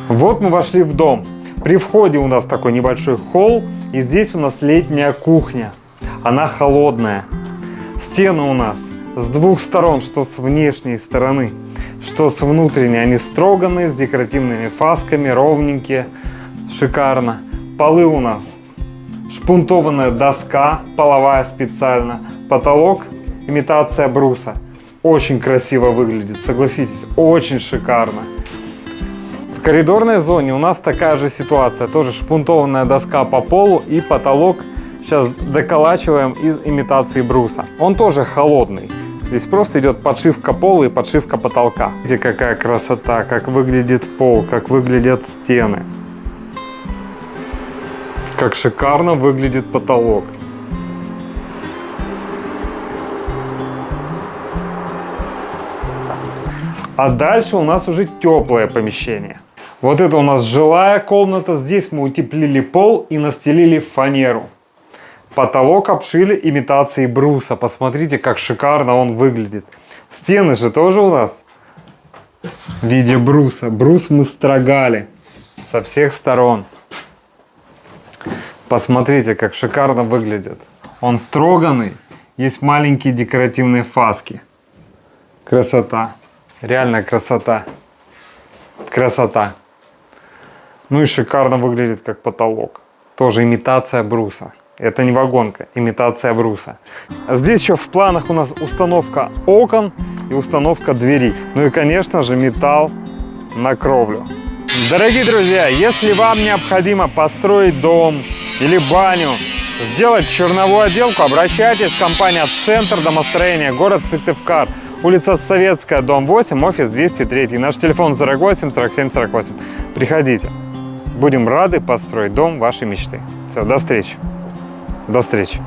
Вот мы вошли в дом. При входе у нас такой небольшой холл, и здесь у нас летняя кухня. Она холодная. Стены у нас с двух сторон, что с внешней стороны, что с внутренней. Они строганные, с декоративными фасками, ровненькие, шикарно. Полы у нас шпунтованная доска, половая специально. Потолок имитация бруса. Очень красиво выглядит, согласитесь, очень шикарно. В коридорной зоне у нас такая же ситуация. Тоже шпунтованная доска по полу и потолок сейчас доколачиваем из имитации бруса. Он тоже холодный. Здесь просто идет подшивка пола и подшивка потолка. Видите, какая красота, как выглядит пол, как выглядят стены. Как шикарно выглядит потолок. А дальше у нас уже теплое помещение. Вот это у нас жилая комната. Здесь мы утеплили пол и настелили фанеру. Потолок обшили имитацией бруса. Посмотрите, как шикарно он выглядит. Стены же тоже у нас в виде бруса. Брус мы строгали со всех сторон. Посмотрите, как шикарно выглядит. Он строганный. Есть маленькие декоративные фаски. Красота. Реальная красота. Красота. Ну и шикарно выглядит как потолок. Тоже имитация бруса. Это не вагонка, имитация бруса. А здесь еще в планах у нас установка окон и установка дверей. Ну и, конечно же, металл на кровлю. Дорогие друзья, если вам необходимо построить дом или баню, сделать черновую отделку, обращайтесь в компанию «Центр домостроения», город Сыктывкар, улица Советская, дом 8, офис 203. Наш телефон 48 47 48. Приходите. Будем рады построить дом вашей мечты. Все, до встречи. До встречи.